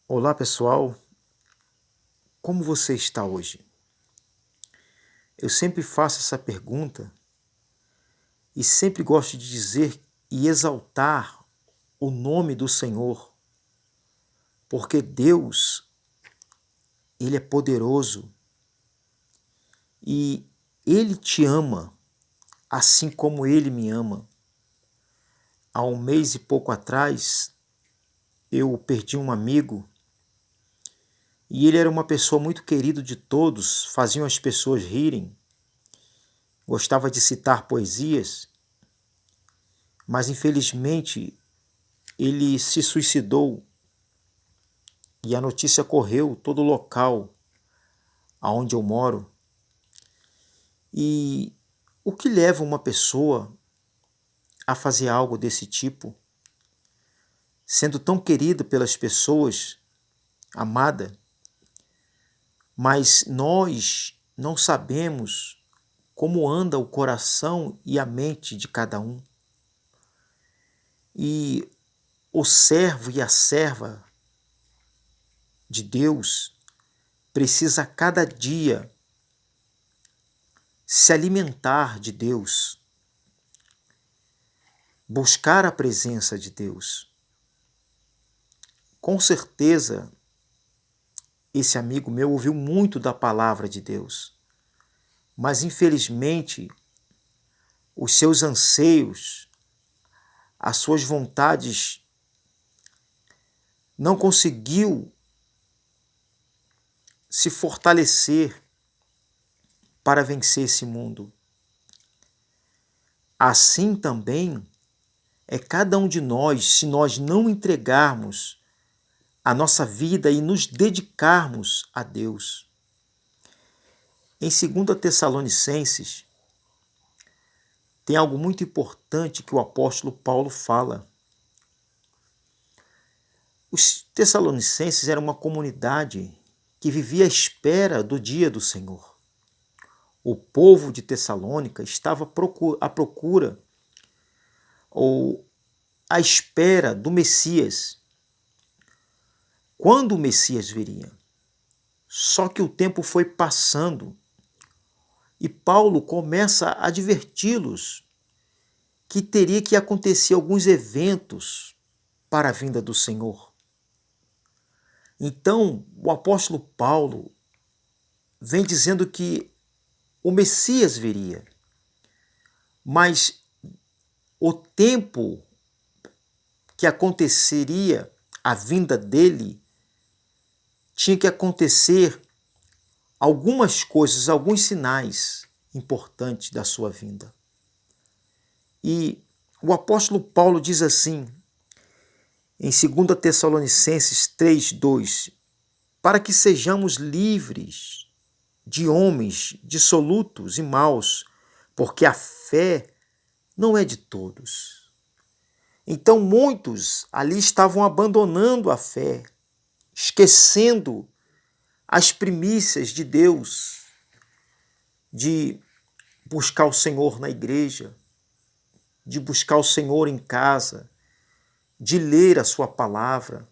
Olá pessoal, como você está hoje? Eu sempre faço essa pergunta e sempre gosto de dizer e exaltar o nome do Senhor, porque Deus, Ele é poderoso e Ele te ama, assim como Ele me ama. Há um mês e pouco atrás, eu perdi um amigo e ele era uma pessoa muito querida de todos, faziam as pessoas rirem, gostava de citar poesias, mas infelizmente ele se suicidou e a notícia correu todo o local aonde eu moro. E o que leva uma pessoa a fazer algo desse tipo, sendo tão querida pelas pessoas, amada, mas nós não sabemos como anda o coração e a mente de cada um. E o servo e a serva de Deus precisa a cada dia se alimentar de Deus, buscar a presença de Deus. Com certeza, esse amigo meu ouviu muito da palavra de Deus, mas infelizmente os seus anseios, as suas vontades não conseguiu se fortalecer para vencer esse mundo. Assim também é cada um de nós, se nós não entregarmos a nossa vida e nos dedicarmos a Deus. Em 2 Tessalonicenses, tem algo muito importante que o apóstolo Paulo fala. Os Tessalonicenses eram uma comunidade que vivia à espera do dia do Senhor. O povo de Tessalônica estava à procura ou à espera do Messias. Quando o Messias viria? Só que o tempo foi passando e Paulo começa a adverti-los que teria que acontecer alguns eventos para a vinda do Senhor. Então, o apóstolo Paulo vem dizendo que o Messias viria, mas o tempo que aconteceria a vinda dele tinha que acontecer algumas coisas, alguns sinais importantes da sua vinda. E o apóstolo Paulo diz assim, em 2 Tessalonicenses 3:2, para que sejamos livres de homens dissolutos e maus, porque a fé não é de todos. Então muitos ali estavam abandonando a fé, esquecendo as primícias de Deus, de buscar o Senhor na igreja, de buscar o Senhor em casa, de ler a sua palavra,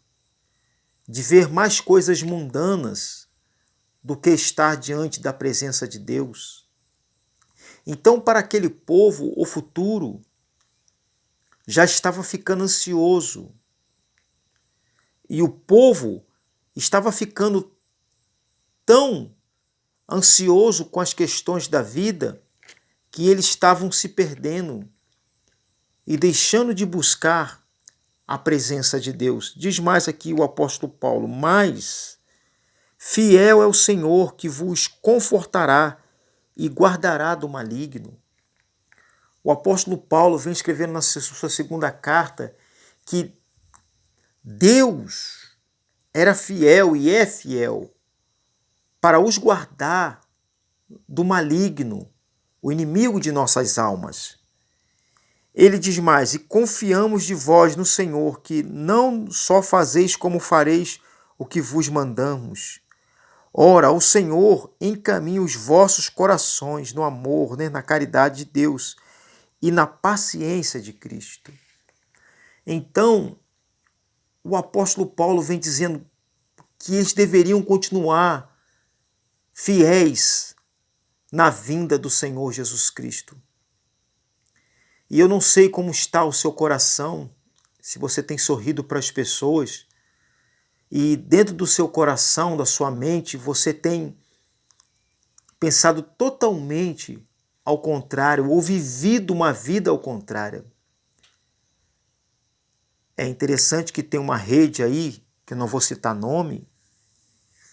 de ver mais coisas mundanas do que estar diante da presença de Deus. Então, para aquele povo, o futuro já estava ficando ansioso. E o povo estava ficando tão ansioso com as questões da vida que eles estavam se perdendo e deixando de buscar a presença de Deus. Diz mais aqui o apóstolo Paulo, mas fiel é o Senhor que vos confortará e guardará do maligno. O apóstolo Paulo vem escrevendo na sua segunda carta que Deus era fiel e é fiel para os guardar do maligno, o inimigo de nossas almas. Ele diz mais, e confiamos de vós no Senhor, que não só fazeis como fareis o que vos mandamos. Ora, o Senhor encaminha os vossos corações no amor, na caridade de Deus e na paciência de Cristo. Então, o apóstolo Paulo vem dizendo que eles deveriam continuar fiéis na vinda do Senhor Jesus Cristo. E eu não sei como está o seu coração, se você tem sorrido para as pessoas, e dentro do seu coração, da sua mente, você tem pensado totalmente ao contrário, ou vivido uma vida ao contrário. É interessante que tem uma rede aí, que eu não vou citar nome,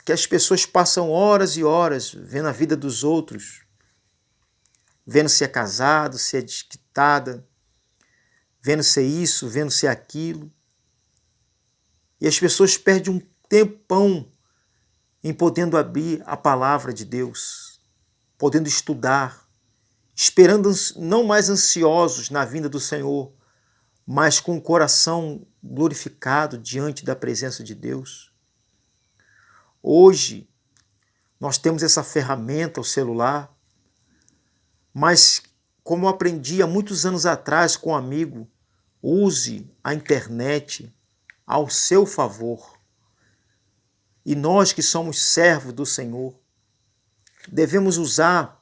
que as pessoas passam horas e horas vendo a vida dos outros, vendo se é casado, se é desquitada, vendo se é isso, vendo se é aquilo. E as pessoas perdem um tempão em podendo abrir a palavra de Deus, podendo estudar, esperando não mais ansiosos na vinda do Senhor, mas com o coração glorificado diante da presença de Deus. Hoje, nós temos essa ferramenta, o celular, mas como eu aprendi há muitos anos atrás com um amigo, use a internet ao seu favor. E nós que somos servos do Senhor, devemos usar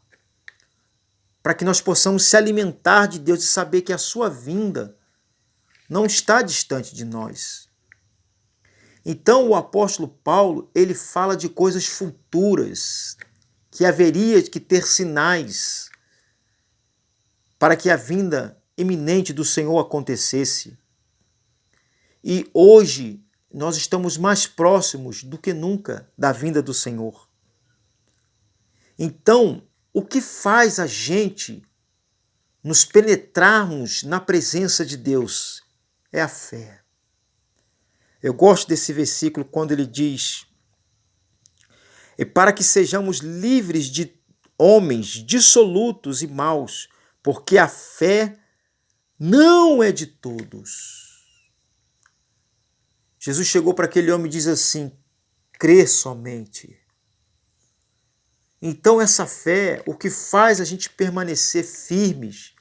para que nós possamos se alimentar de Deus e saber que a sua vinda não está distante de nós. Então o apóstolo Paulo, ele fala de coisas futuras, que haveria que ter sinais para que a vinda iminente do Senhor acontecesse. E hoje nós estamos mais próximos do que nunca da vinda do Senhor. Então, o que faz a gente nos penetrarmos na presença de Deus é a fé. Eu gosto desse versículo quando ele diz: e para que sejamos livres de homens dissolutos e maus, porque a fé não é de todos. Jesus chegou para aquele homem e diz assim: crê somente. Então essa fé, o que faz a gente permanecer firmes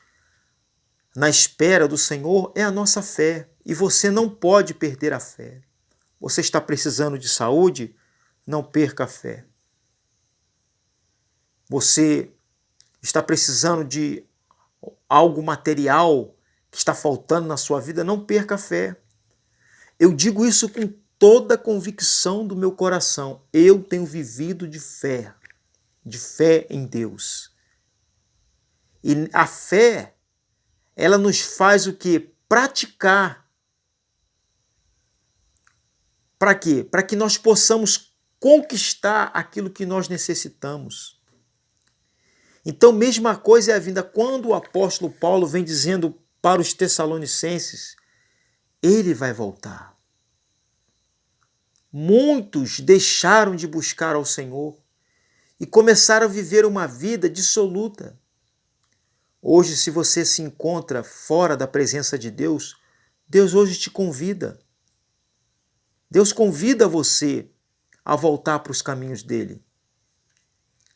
na espera do Senhor é a nossa fé. E você não pode perder a fé. Você está precisando de saúde? Não perca a fé. Você está precisando de algo material que está faltando na sua vida? Não perca a fé. Eu digo isso com toda a convicção do meu coração. Eu tenho vivido de fé em Deus. E a fé, ela nos faz o quê? Praticar. Para quê? Para que nós possamos conquistar aquilo que nós necessitamos. Então, mesma coisa é a vinda. Quando o apóstolo Paulo vem dizendo para os Tessalonicenses, ele vai voltar. Muitos deixaram de buscar ao Senhor e começaram a viver uma vida dissoluta. Hoje, se você se encontra fora da presença de Deus, Deus hoje te convida. Deus convida você a voltar para os caminhos dele.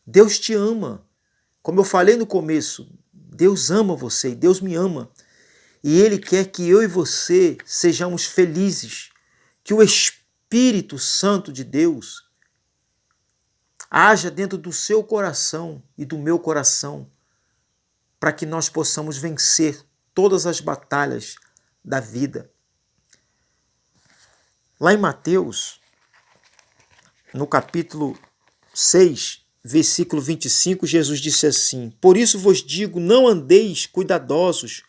Deus te ama. Como eu falei no começo, Deus ama você e Deus me ama. E Ele quer que eu e você sejamos felizes, que o Espírito Santo de Deus haja dentro do seu coração e do meu coração, para que nós possamos vencer todas as batalhas da vida. Lá em Mateus, no capítulo 6, versículo 25, Jesus disse assim: por isso vos digo, não andeis cuidadosos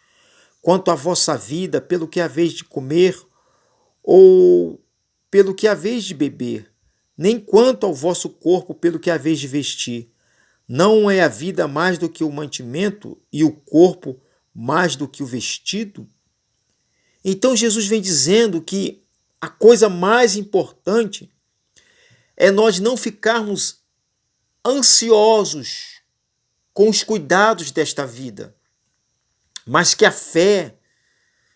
quanto à vossa vida, pelo que haveis de comer ou pelo que haveis de beber, nem quanto ao vosso corpo, pelo que haveis de vestir. Não é a vida mais do que o mantimento e o corpo mais do que o vestido? Então Jesus vem dizendo que a coisa mais importante é nós não ficarmos ansiosos com os cuidados desta vida, mas que a fé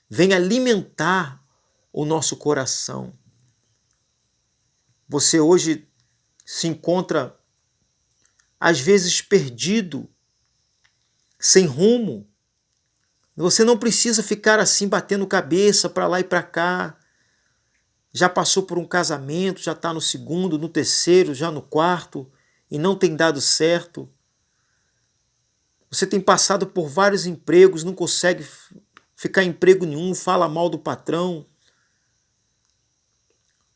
venha alimentar o nosso coração. Você hoje se encontra, às vezes, perdido, sem rumo. Você não precisa ficar assim batendo cabeça para lá e para cá, já passou por um casamento, já está no segundo, no terceiro, já no quarto e não tem dado certo. Você tem passado por vários empregos, não consegue ficar em emprego nenhum, fala mal do patrão.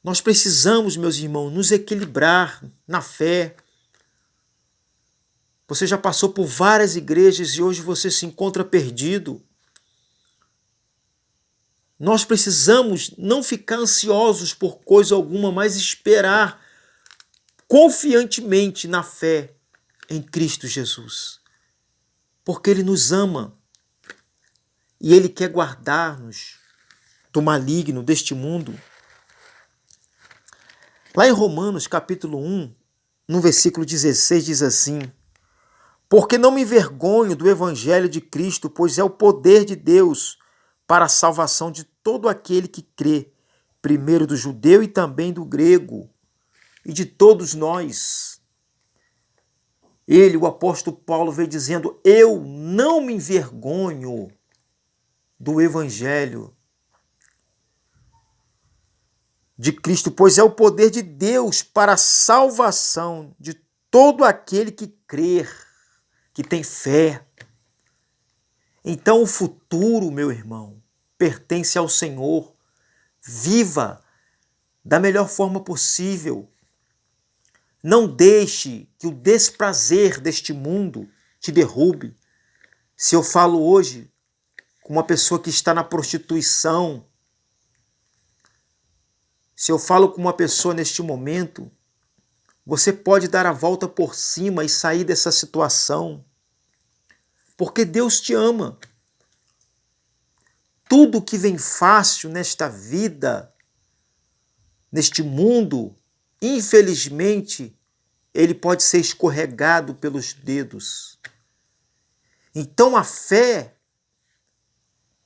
Nós precisamos, meus irmãos, nos equilibrar na fé. Você já passou por várias igrejas e hoje você se encontra perdido. Nós precisamos não ficar ansiosos por coisa alguma, mas esperar confiantemente na fé em Cristo Jesus. Porque Ele nos ama e Ele quer guardar-nos do maligno deste mundo. Lá em Romanos, capítulo 1, no versículo 16, diz assim: porque não me envergonho do evangelho de Cristo, pois é o poder de Deus para a salvação de todo aquele que crê, primeiro do judeu e também do grego, e de todos nós. Ele, o apóstolo Paulo, veio dizendo: eu não me envergonho do evangelho de Cristo, pois é o poder de Deus para a salvação de todo aquele que crer, que tem fé. Então o futuro, meu irmão, pertence ao Senhor. Viva da melhor forma possível. Não deixe que o desprazer deste mundo te derrube. Se eu falo hoje com uma pessoa que está na prostituição, se eu falo com uma pessoa neste momento, você pode dar a volta por cima e sair dessa situação. Porque Deus te ama. Tudo que vem fácil nesta vida, neste mundo, infelizmente, ele pode ser escorregado pelos dedos. Então a fé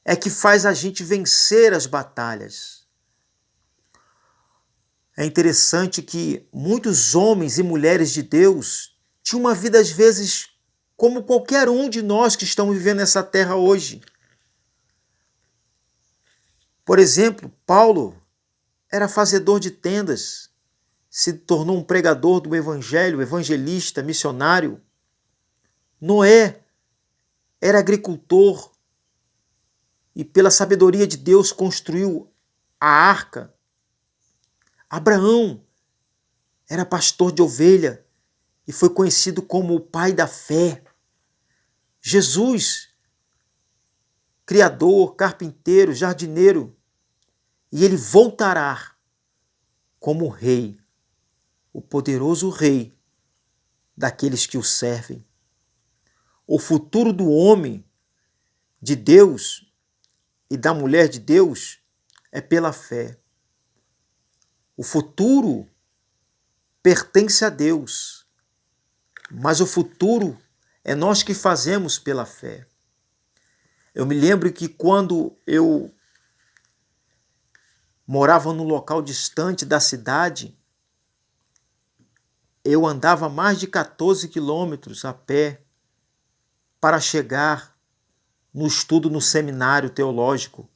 é que faz a gente vencer as batalhas. É interessante que muitos homens e mulheres de Deus tinham uma vida, às vezes, como qualquer um de nós que estamos vivendo nessa terra hoje. Por exemplo, Paulo era fazedor de tendas, se tornou um pregador do evangelho, evangelista, missionário. Noé era agricultor e pela sabedoria de Deus construiu a arca. Abraão era pastor de ovelha e foi conhecido como o pai da fé. Jesus, criador, carpinteiro, jardineiro, e ele voltará como rei, o poderoso rei daqueles que o servem. O futuro do homem de Deus e da mulher de Deus é pela fé. O futuro pertence a Deus, mas o futuro é nós que fazemos pela fé. Eu me lembro que quando eu morava num local distante da cidade, eu andava mais de 14 quilômetros a pé para chegar no estudo no seminário teológico.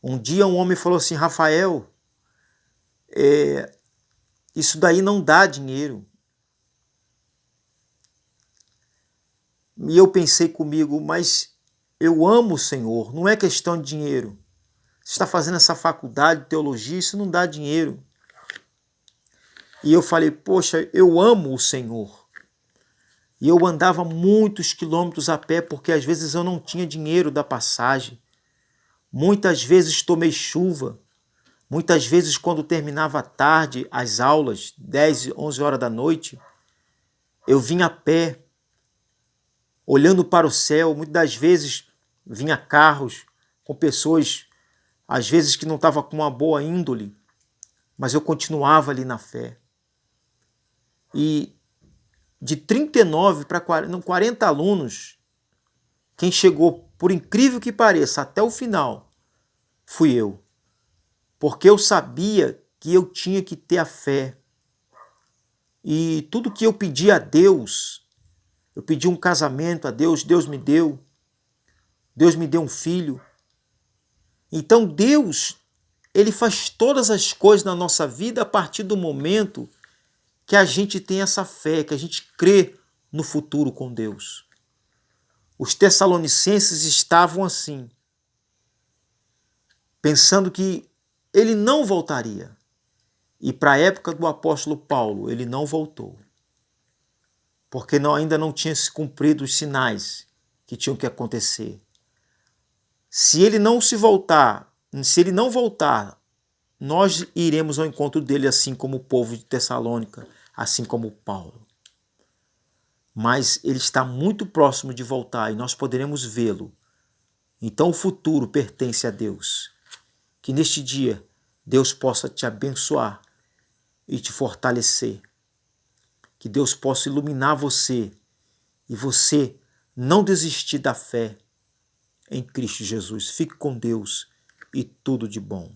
Um dia um homem falou assim: Rafael, isso daí não dá dinheiro. E eu pensei comigo, mas eu amo o Senhor, não é questão de dinheiro. Você está fazendo essa faculdade de teologia, isso não dá dinheiro. E eu falei, poxa, eu amo o Senhor. E eu andava muitos quilômetros a pé, porque às vezes eu não tinha dinheiro da passagem. Muitas vezes tomei chuva. Muitas vezes, quando terminava tarde as aulas, 10, 11 horas da noite, eu vinha a pé, olhando para o céu. Muitas das vezes vinha carros com pessoas, às vezes que não estavam com uma boa índole, mas eu continuava ali na fé. E de 39 para 40 alunos, quem chegou, por incrível que pareça, até o final, fui eu. Porque eu sabia que eu tinha que ter a fé. E tudo que eu pedi a Deus, eu pedi um casamento a Deus, Deus me deu. Deus me deu um filho. Então Deus Ele faz todas as coisas na nossa vida a partir do momento que a gente tem essa fé, que a gente crê no futuro com Deus. Os tessalonicenses estavam assim, pensando que ele não voltaria. E para a época do apóstolo Paulo, ele não voltou. Porque ainda não tinha se cumprido os sinais que tinham que acontecer. Se ele não voltar, nós iremos ao encontro dele, assim como o povo de Tessalônica, assim como Paulo. Mas ele está muito próximo de voltar e nós poderemos vê-lo. Então o futuro pertence a Deus. Que neste dia Deus possa te abençoar e te fortalecer. Que Deus possa iluminar você e você não desistir da fé em Cristo Jesus. Fique com Deus e tudo de bom.